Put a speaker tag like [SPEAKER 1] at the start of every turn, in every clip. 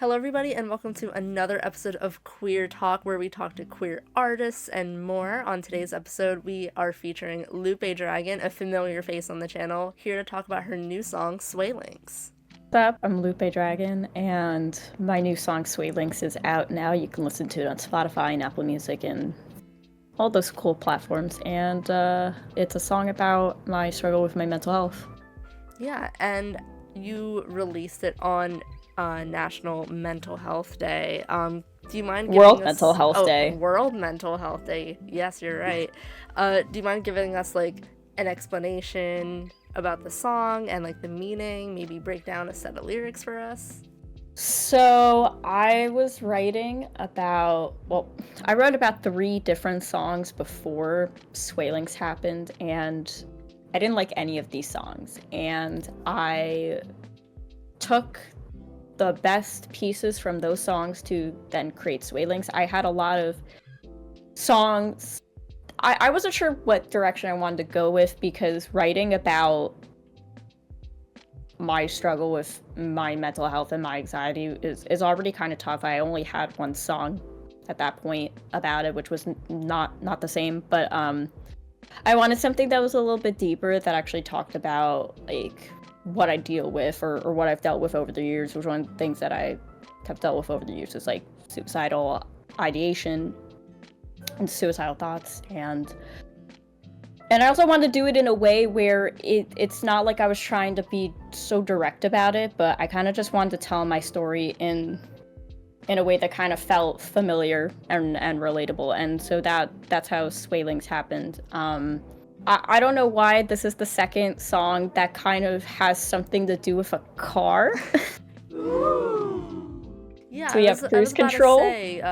[SPEAKER 1] Hello, everybody, and welcome to another episode of Queer Talk, where we talk to queer artists and more. On today's episode, we are featuring Lupe Dragon, a familiar face on the channel, here to talk about her new song, Swaylinks.
[SPEAKER 2] What's up? I'm Lupe Dragon, and my new song, Swaylinks, is out now. You can listen to it on Spotify and Apple Music and all those cool platforms. And it's a song about my struggle with my mental health.
[SPEAKER 1] Yeah, and you released it on National Mental Health Day. Do you mind giving
[SPEAKER 2] World
[SPEAKER 1] us...
[SPEAKER 2] Mental Health Day.
[SPEAKER 1] World Mental Health Day. Yes, you're right. Do you mind giving us like an explanation about the song and like the meaning? Maybe break down a set of lyrics for us.
[SPEAKER 2] So I was writing about, I wrote about 3 different songs before Swaylinks happened, and I didn't like any of these songs. And I took the best pieces from those songs to then create Swaylinks. I had a lot of songs. I wasn't sure what direction I wanted to go with, because writing about my struggle with my mental health and my anxiety is already kind of tough. I only had one song at that point about it, which was not the same, but I wanted something that was a little bit deeper, that actually talked about like what I deal with or what I've dealt with over the years. Which one of the things that I have dealt with over the years is like suicidal ideation and suicidal thoughts, and I also wanted to do it in a way where it's not like I was trying to be so direct about it, but I kind of just wanted to tell my story in a way that kind of felt familiar and relatable, and so that's how Swaylinks happened. I don't know why this is the second song that kind of has something to do with a car.
[SPEAKER 1] Yeah,
[SPEAKER 2] so we have cruise control.
[SPEAKER 1] I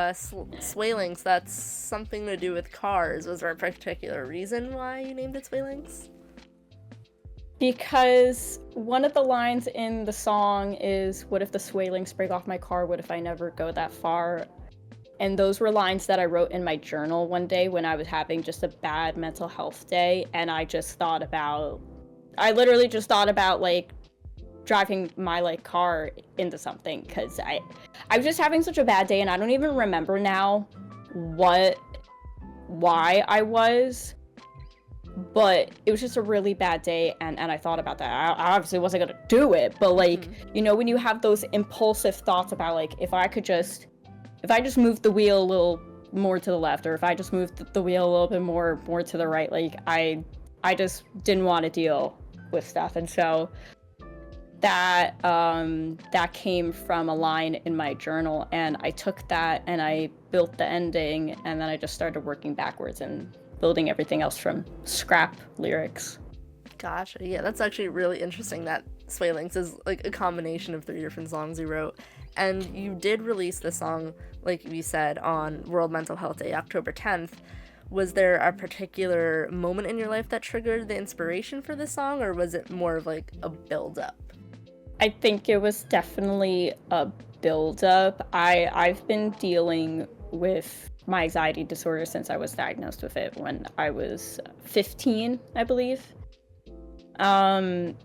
[SPEAKER 1] was about to say, Swaylinks, that's something to do with cars. Was there a particular reason why you named it Swaylinks?
[SPEAKER 2] Because one of the lines in the song is, "What if the Swaylinks break off my car? What if I never go that far?" And those were lines that I wrote in my journal one day when I was having just a bad mental health day, and I literally just thought about like driving my like car into something, because I was just having such a bad day, and I don't even remember now why I was, but it was just a really bad day, and I thought about that. I obviously wasn't gonna do it, but like, you know, when you have those impulsive thoughts about like, if I just moved the wheel a little more to the left, or if I just moved the wheel a little bit more to the right, like I just didn't want to deal with stuff. And so that came from a line in my journal, and I took that and I built the ending, and then I just started working backwards and building everything else from scrap lyrics.
[SPEAKER 1] Gotcha. Yeah, that's actually really interesting that Swaylinks is like a combination of 3 different songs you wrote. And you did release the song, like you said, on World Mental Health Day, October 10th. Was there a particular moment in your life that triggered the inspiration for this song, or was it more of like a build-up?
[SPEAKER 2] I think it was definitely a build-up. I've been dealing with my anxiety disorder since I was diagnosed with it when I was 15, I believe. And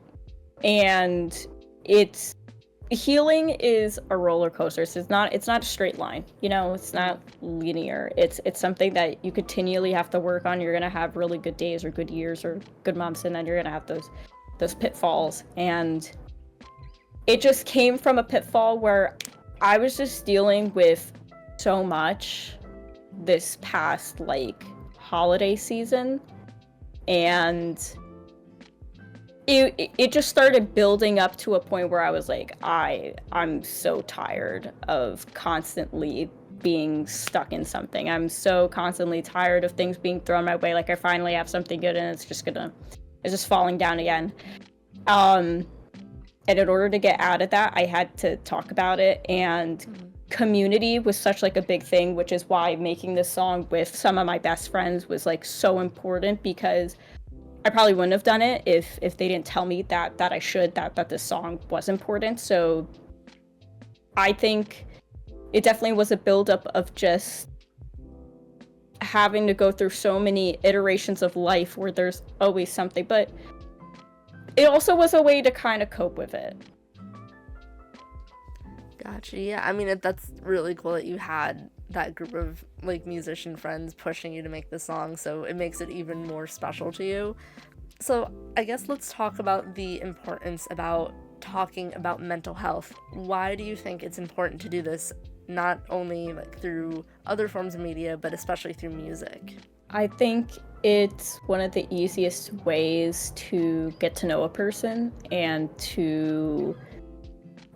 [SPEAKER 2] healing is a roller coaster. So it's not a straight line, you know, it's not linear. It's something that you continually have to work on. You're gonna have really good days or good years or good months, and then you're gonna have those pitfalls. And it just came from a pitfall where I was just dealing with so much this past like holiday season, and it just started building up to a point where I was like, I'm so tired of constantly being stuck in something. I'm so constantly tired of things being thrown my way. Like, I finally have something good and it's just falling down again. And in order to get out of that, I had to talk about it, and community was such like a big thing, which is why making this song with some of my best friends was like so important, because I probably wouldn't have done it if they didn't tell me that I should, that this song was important. So I think it definitely was a buildup of just having to go through so many iterations of life where there's always something, but it also was a way to kind of cope with it.
[SPEAKER 1] Gotcha. Yeah, I mean, that's really cool that you had that group of like musician friends pushing you to make the song, so it makes it even more special to you. So I guess let's talk about the importance about talking about mental health. Why do you think it's important to do this, not only like through other forms of media, but especially through music?
[SPEAKER 2] I think it's one of the easiest ways to get to know a person and to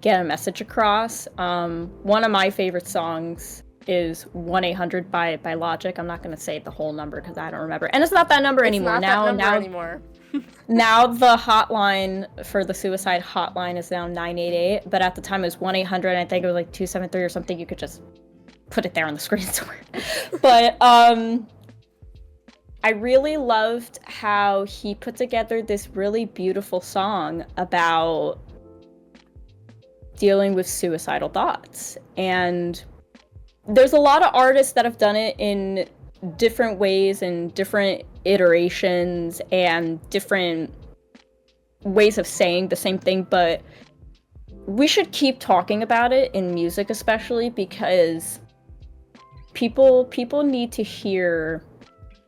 [SPEAKER 2] get a message across. One of my favorite songs is 1-800 by Logic. I'm not going to say the whole number because I don't remember. And it's not that number anymore.
[SPEAKER 1] It's not that number anymore.
[SPEAKER 2] Now the hotline for the suicide hotline is now 988, but at the time it was 1-800, and I think it was like 273 or something. You could just put it there on the screen somewhere. But I really loved how he put together this really beautiful song about dealing with suicidal thoughts. And there's a lot of artists that have done it in different ways and different iterations and different ways of saying the same thing, but we should keep talking about it in music, especially because people need to hear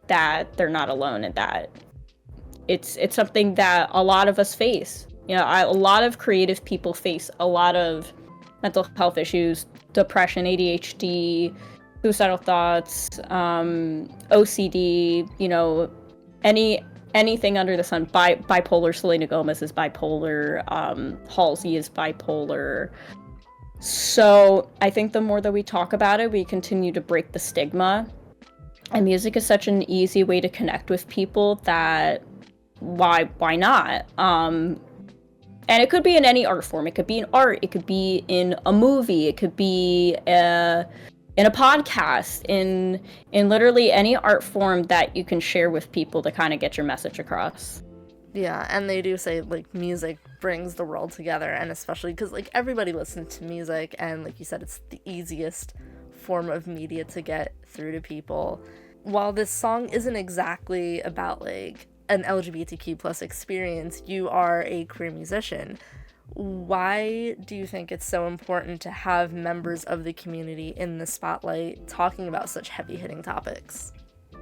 [SPEAKER 2] that they're not alone and that it's something that a lot of us face. You know, a lot of creative people face a lot of mental health issues, depression, ADHD, suicidal thoughts, OCD, you know, anything under the sun. Bipolar, Selena Gomez is bipolar, Halsey is bipolar. So I think the more that we talk about it, we continue to break the stigma. And music is such an easy way to connect with people that why not? And it could be in any art form. It could be in art. It could be in a movie. It could be in a podcast. In literally any art form that you can share with people to kind of get your message across.
[SPEAKER 1] Yeah, and they do say like music brings the world together, and especially because like everybody listens to music, and like you said, it's the easiest form of media to get through to people. While this song isn't exactly about like an LGBTQ plus experience, you are a queer musician. Why do you think it's so important to have members of the community in the spotlight talking about such heavy-hitting topics?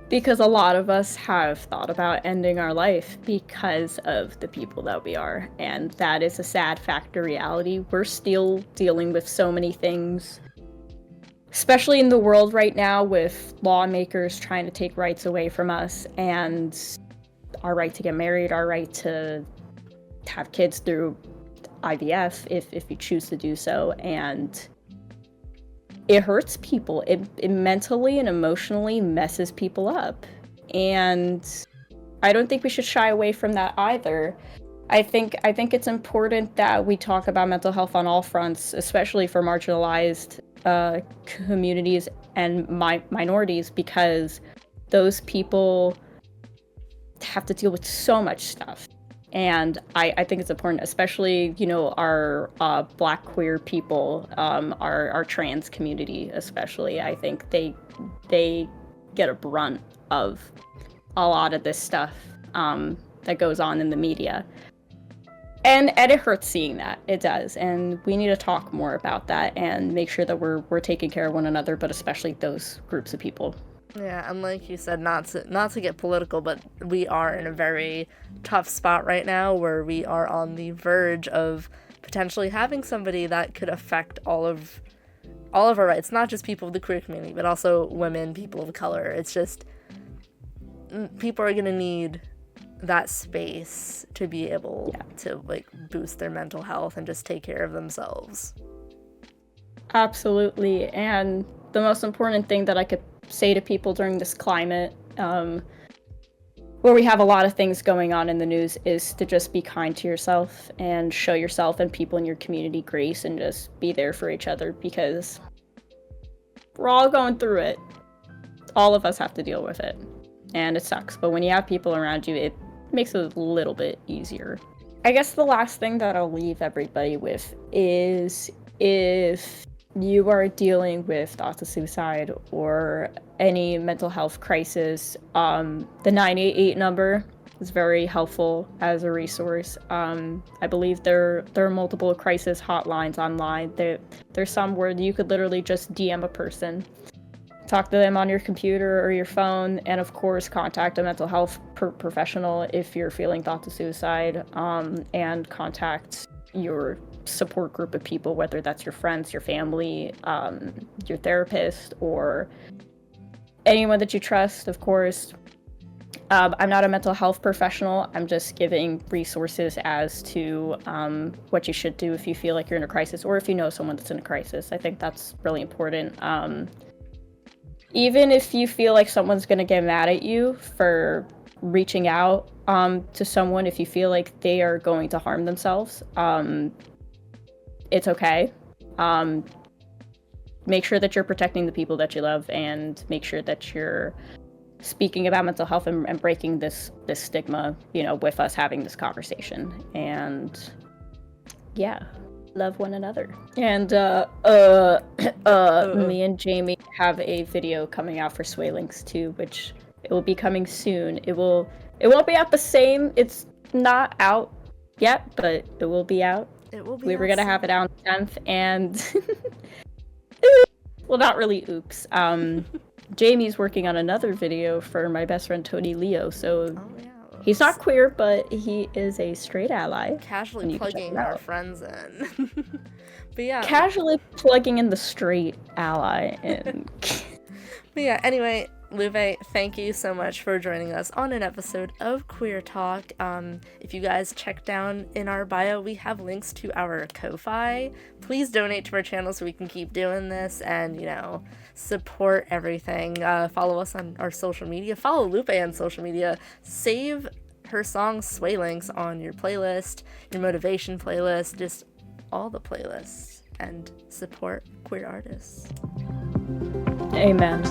[SPEAKER 2] Because a lot of us have thought about ending our life because of the people that we are, and that is a sad fact or reality. We're still dealing with so many things, especially in the world right now, with lawmakers trying to take rights away from us, and our right to get married, our right to have kids through IVF if you choose to do so. And it hurts people. It mentally and emotionally messes people up. And I don't think we should shy away from that either. I think it's important that we talk about mental health on all fronts, especially for marginalized communities and minorities, because those people have to deal with so much stuff. And I think it's important, especially, you know, our Black queer people, our trans community especially. I think they get a brunt of a lot of this stuff that goes on in the media. And it hurts seeing that. It does. And we need to talk more about that and make sure that we're taking care of one another, but especially those groups of people.
[SPEAKER 1] Yeah, and like you said, not to get political, but we are in a very tough spot right now where we are on the verge of potentially having somebody that could affect all of our rights, not just people of the queer community, but also women, people of color. It's just people are going to need that space to be able to like boost their mental health and just take care of themselves.
[SPEAKER 2] Absolutely. And the most important thing that I could say to people during this climate, where we have a lot of things going on in the news, is to just be kind to yourself and show yourself and people in your community grace and just be there for each other, because we're all going through it. All of us have to deal with it, and it sucks. But when you have people around you, it makes it a little bit easier. I guess the last thing that I'll leave everybody with is, if you are dealing with thoughts of suicide or any mental health crisis, the 988 number is very helpful as a resource. I believe there are multiple crisis hotlines online. There's some where you could literally just DM a person, talk to them on your computer or your phone, and of course contact a mental health professional if you're feeling thoughts of suicide, and contact your support group of people, whether that's your friends, your family, your therapist, or anyone that you trust, of course. I'm not a mental health professional. I'm just giving resources as to what you should do if you feel like you're in a crisis, or if you know someone that's in a crisis. I think that's really important. Even if you feel like someone's going to get mad at you for reaching out to someone, if you feel like they are going to harm themselves, it's okay. Make sure that you're protecting the people that you love, and make sure that you're speaking about mental health and breaking this stigma, with us having this conversation. And yeah, love one another. And me and Jamie have a video coming out for Swaylinks too, which it will be coming soon. It won't be out the same. It's not out yet, but it will be out.
[SPEAKER 1] It will be.
[SPEAKER 2] We were gonna have it out on the 10th, and well, not really. Oops. Jamie's working on another video for my best friend Tony Leo, so he's not queer, but he is a straight ally.
[SPEAKER 1] Casually plugging our friends in. But yeah.
[SPEAKER 2] Casually plugging in the straight ally.
[SPEAKER 1] But yeah, anyway, Lupe, thank you so much for joining us on an episode of Queer Talk. If you guys check down in our bio, we have links to our Ko-Fi. Please donate to our channel so we can keep doing this and, support everything. Follow us on our social media. Follow Lupe on social media. Save her song Swaylinks on your playlist, your motivation playlist, just all the playlists, and support queer artists.
[SPEAKER 2] Amen.